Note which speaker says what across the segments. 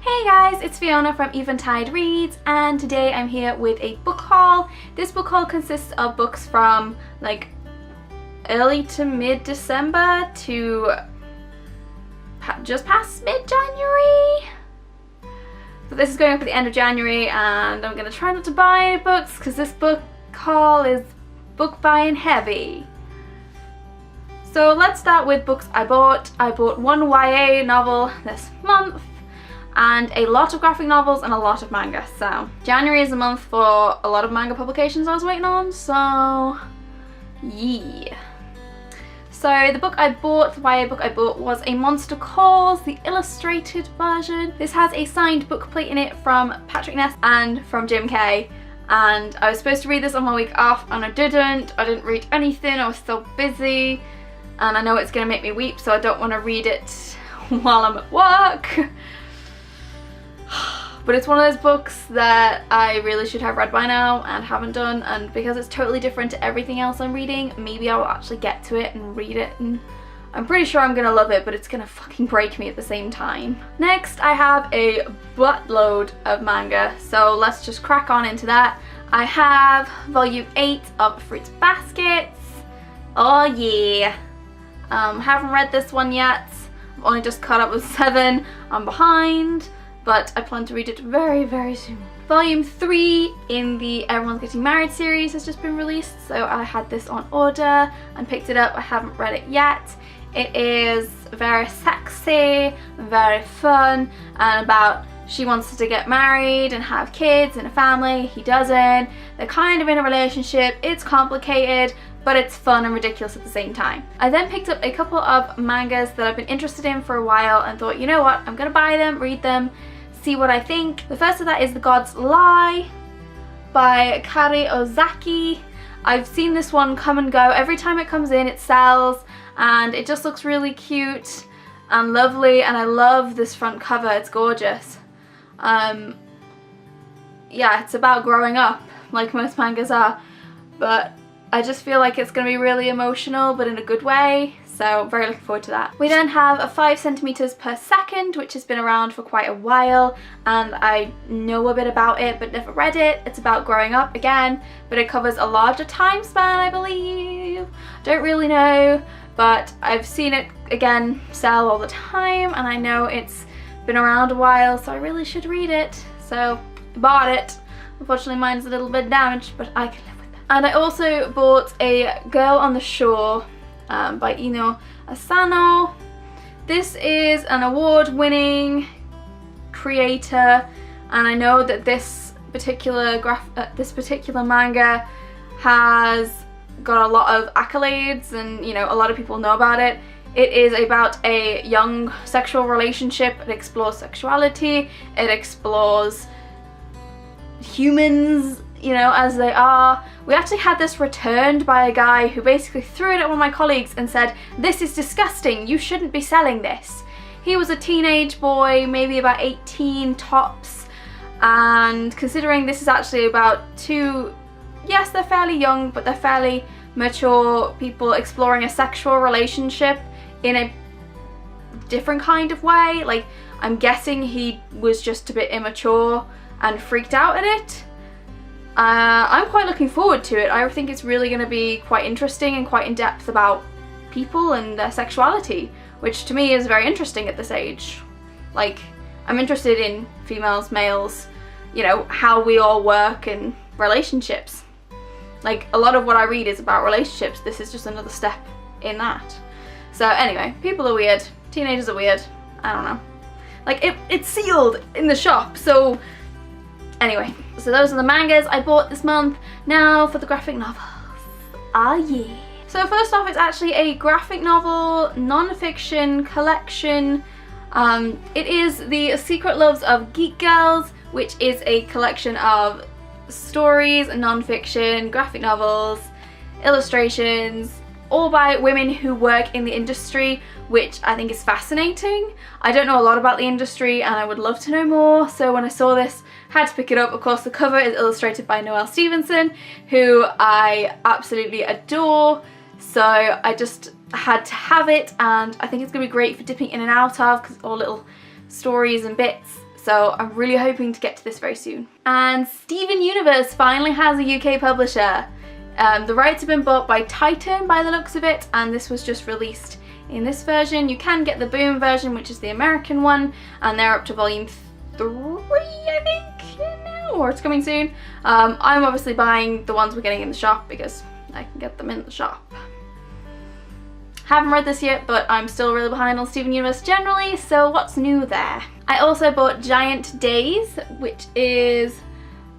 Speaker 1: Hey guys, it's Fiona from Eventide Reads, and today I'm here with a book haul. This book haul consists of books from like early to mid-December to just past mid-January. So this is going up at the end of January, and I'm going to try not to buy any books because this book haul is book buying heavy. So let's start with books I bought. I bought one YA novel this month and a lot of graphic novels and a lot of manga. So January is a month for a lot of manga publications I was waiting on, so yeah. So the book I bought, the YA book I bought, was A Monster Calls, the illustrated version. This has a signed book plate in it from Patrick Ness and from Jim Kay. And I was supposed to read this on my week off and I didn't. I didn't read anything, I was so busy. And I know it's going to make me weep, so I don't want to read it while I'm at work. But it's one of those books that I really should have read by now and haven't done, and because it's totally different to everything else I'm reading, maybe I will actually get to it and read it, and I'm pretty sure I'm gonna love it, but it's gonna fucking break me at the same time. Next, I have a buttload of manga, so let's just crack on into that. I have volume 8 of Fruits Baskets. Oh yeah. Haven't read this one yet. I've only just caught up with 7. I'm behind, but I plan to read it very, very soon. Volume 3 in the Everyone's Getting Married series has just been released, so I had this on order and picked it up. I haven't read it yet. It is very sexy, very fun, and about she wants to get married and have kids and a family. He doesn't. They're kind of in a relationship. It's complicated, but it's fun and ridiculous at the same time. I then picked up a couple of mangas that I've been interested in for a while and thought, you know what, I'm gonna buy them, read them, see what I think. The first of that is The God's Lie by Kari Ozaki. I've seen this one come and go. Every time it comes in, it sells, and it just looks really cute and lovely, and I love this front cover. It's gorgeous. Yeah, it's about growing up, like most mangas are, but I just feel like it's going to be really emotional, but in a good way, so very looking forward to that. We then have a 5 centimeters per second, which has been around for quite a while, and I know a bit about it but never read it. It's about growing up again, but it covers a larger time span, I believe. Don't really know, but I've seen it again sell all the time, and I know it's been around a while, so I really should read it. So I bought it. Unfortunately mine's a little bit damaged, but I can live with it. And I also bought A Girl on the Shore by Ino Asano. This is an award-winning creator, and I know that this particular manga has got a lot of accolades, and you know, a lot of people know about it. It is about a young sexual relationship. It explores sexuality. It explores humans, you know, as they are. We actually had this returned by a guy who basically threw it at one of my colleagues and said, "This is disgusting, you shouldn't be selling this." He was a teenage boy, maybe about 18 tops, and considering this is actually about two, yes, they're fairly young, but they're fairly mature people exploring a sexual relationship in a different kind of way. Like, I'm guessing he was just a bit immature and freaked out at it. I'm quite looking forward to it. I think it's really going to be quite interesting and quite in depth about people and their sexuality, which to me is very interesting at this age. Like, I'm interested in females, males, you know, how we all work in relationships. Like, a lot of what I read is about relationships. This is just another step in that. So anyway, people are weird. Teenagers are weird. I don't know. Like, it's sealed in the shop, so anyway. So those are the mangas I bought this month. Now for the graphic novels. Ah yeah. So first off, it's actually a graphic novel non-fiction collection. It is The Secret Loves of Geek Girls, which is a collection of stories, non-fiction, graphic novels, illustrations, all by women who work in the industry, which I think is fascinating. I don't know a lot about the industry and I would love to know more, so when I saw this, I had to pick it up. Of course, the cover is illustrated by Noelle Stevenson, who I absolutely adore, so I just had to have it, and I think it's going to be great for dipping in and out of, because all little stories and bits. So I'm really hoping to get to this very soon. And Steven Universe finally has a UK publisher. The rights have been bought by Titan by the looks of it, and this was just released in this version. You can get the Boom version, which is the American one, and they're up to volume 3, I think, now, or it's coming soon. I'm obviously buying the ones we're getting in the shop because I can get them in the shop. Haven't read this yet, but I'm still really behind on Steven Universe generally, so what's new there? I also bought Giant Days, which is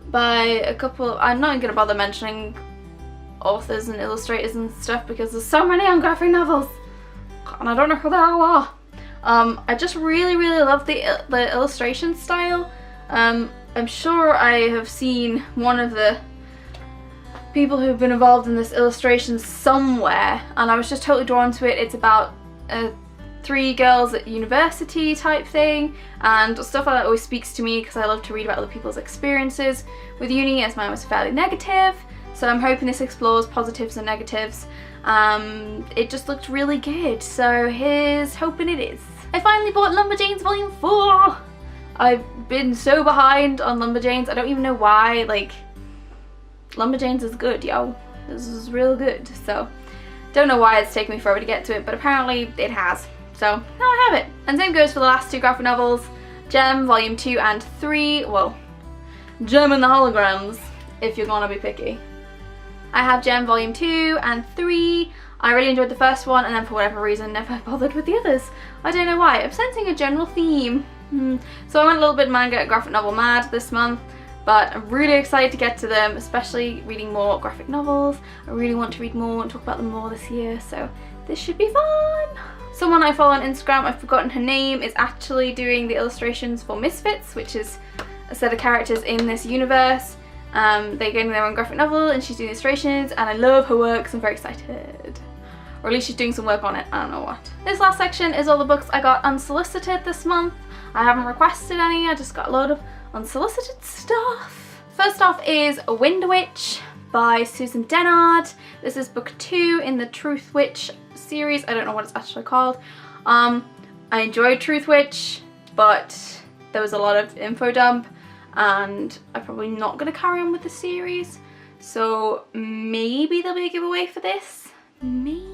Speaker 1: by a couple, I'm not even going to bother mentioning authors and illustrators and stuff because there's so many on graphic novels and I don't know who they all are. I just really love the illustration style. I'm sure I have seen one of the people who've been involved in this illustration somewhere, and I was just totally drawn to it. It's about 3 girls at university type thing, and stuff like that always speaks to me because I love to read about other people's experiences with uni, as mine was fairly negative. So I'm hoping this explores positives and negatives. It just looked really good, so here's hoping it is. I finally bought Lumberjanes Volume 4! I've been so behind on Lumberjanes, I don't even know why. Like, Lumberjanes is good, yo. This is real good, so don't know why it's taken me forever to get to it, but apparently it has. So now I have it. And same goes for the last 2 graphic novels, Gem Volume 2 and 3. Well, Gem and the Holograms, if you're gonna be picky. I have Gem Volume 2 and 3. I really enjoyed the first one, and then for whatever reason never bothered with the others. I don't know why. I'm sensing a general theme. So I went a little bit manga graphic novel mad this month, but I'm really excited to get to them, especially reading more graphic novels. I really want to read more and talk about them more this year, so this should be fun. Someone I follow on Instagram, I've forgotten her name, is actually doing the illustrations for Misfits, which is a set of characters in this universe. They're getting their own graphic novel and she's doing illustrations, and I love her work, so I'm very excited. Or at least she's doing some work on it, I don't know what. This last section is all the books I got unsolicited this month. I haven't requested any, I just got a load of unsolicited stuff. First off is Wind Witch by Susan Dennard. This is book 2 in the Truth Witch series. I don't know what it's actually called. I enjoyed Truth Witch, but there was a lot of info dump, and I'm probably not going to carry on with the series. So maybe there'll be a giveaway for this. Maybe.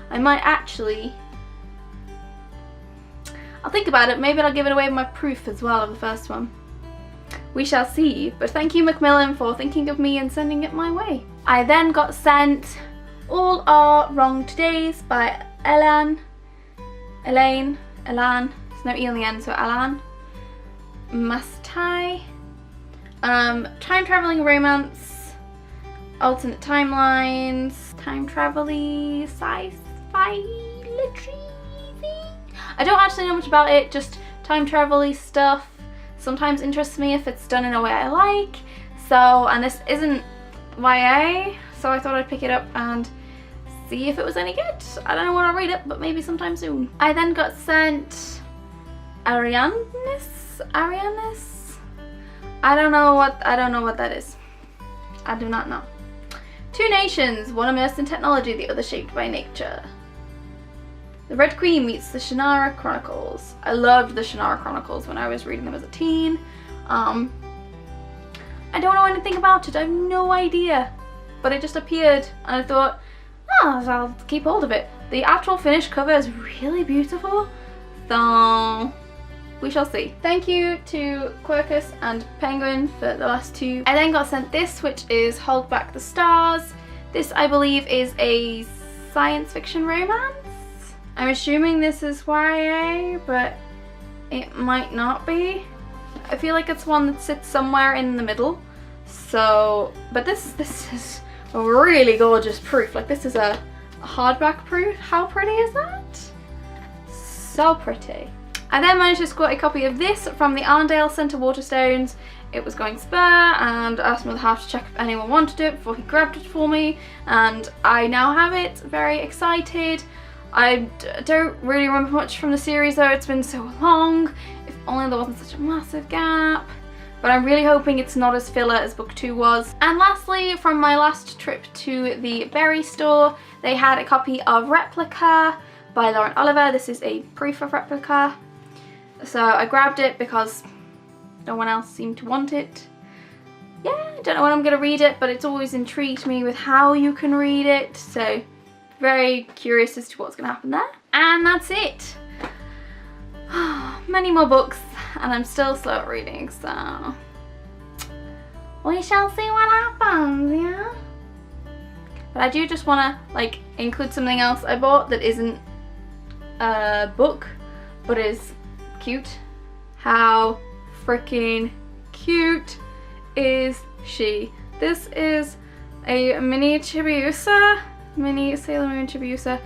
Speaker 1: I might actually. I'll think about it. Maybe I'll give it away with my proof as well of the first one. We shall see. But thank you, Macmillan, for thinking of me and sending it my way. I then got sent All Are Wrong Todays by Elaine. There's no E on the end, so Alan Mastai. Time traveling romance, alternate timelines, time travel-y, sci-fi literary thing. I don't actually know much about it, just time travel-y stuff. Sometimes interests me if it's done in a way I like. So, and this isn't YA, so I thought I'd pick it up and see if it was any good. I don't know when I'll read it, but maybe sometime soon. I then got sent Arianis? I don't know what that is. I do not know. 2 nations, one immersed in technology, the other shaped by nature. The Red Queen meets the Shannara Chronicles. I loved the Shannara Chronicles when I was reading them as a teen. I don't know anything about it, I have no idea. But it just appeared and I thought, oh, I'll keep hold of it. The actual finished cover is really beautiful, so we shall see. Thank you to Quercus and Penguin for the last 2. I then got sent this, which is Hold Back the Stars. This, I believe, is a science fiction romance. I'm assuming this is YA, but it might not be. I feel like it's one that sits somewhere in the middle. So, but this is a really gorgeous proof. Like, this is a hardback proof. How pretty is that? So pretty. I then managed to score a copy of this from the Arndale Centre Waterstones. It was going spur, and I asked my other half to check if anyone wanted it before he grabbed it for me, and I now have it. Very excited. I don't really remember much from the series though, it's been so long. If only there wasn't such a massive gap. But I'm really hoping it's not as filler as book 2 was. And lastly, from my last trip to the Berry store, they had a copy of Replica by Lauren Oliver. This is a proof of Replica. So I grabbed it because no one else seemed to want it. Yeah, I don't know when I'm going to read it, but it's always intrigued me with how you can read it. So very curious as to what's going to happen there. And that's it. Many more books, and I'm still slow at reading, so we shall see what happens, yeah? But I do just want to like include something else I bought that isn't a book, but is cute. How freaking cute is she? This is a mini Chibiusa, mini Sailor Moon Chibiusa.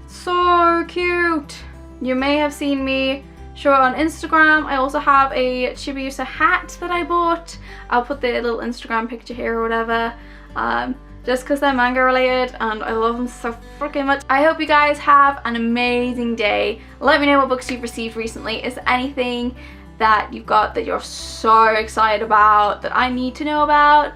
Speaker 1: So cute. You may have seen me show it on Instagram. I also have a Chibiusa hat that I bought. I'll put the little Instagram picture here or whatever. Just because they're manga related and I love them so freaking much. I hope you guys have an amazing day. Let me know what books you've received recently. Is there anything that you've got that you're so excited about that I need to know about?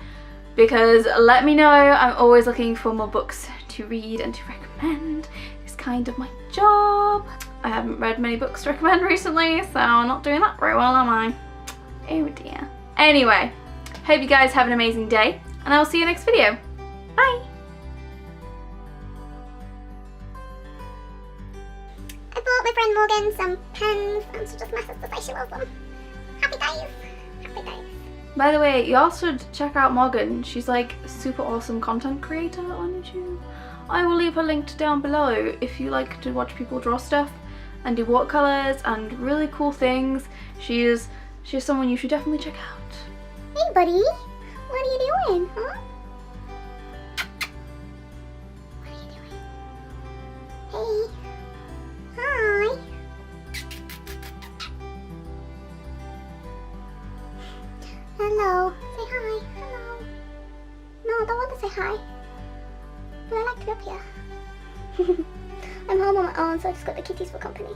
Speaker 1: Because let me know. I'm always looking for more books to read and to recommend. It's kind of my job. I haven't read many books to recommend recently, so I'm not doing that very well, am I? Oh dear. Anyway, hope you guys have an amazing day, and I'll see you next video. Bye!
Speaker 2: I bought my friend Morgan some pens, and she just messaged to say she loves them. Happy days! Happy days.
Speaker 1: By the way, you all should check out Morgan. She's like a super awesome content creator on YouTube. I will leave her linked down below if you like to watch people draw stuff and do watercolors and really cool things. She's someone you should definitely check out.
Speaker 2: Hey buddy, what are you doing, huh? What are you doing? Hey. Hi. Hello. Say hi. Hello. No, I don't want to say hi. But I like to be up here. I'm home on my own, so I just got the kitties for company.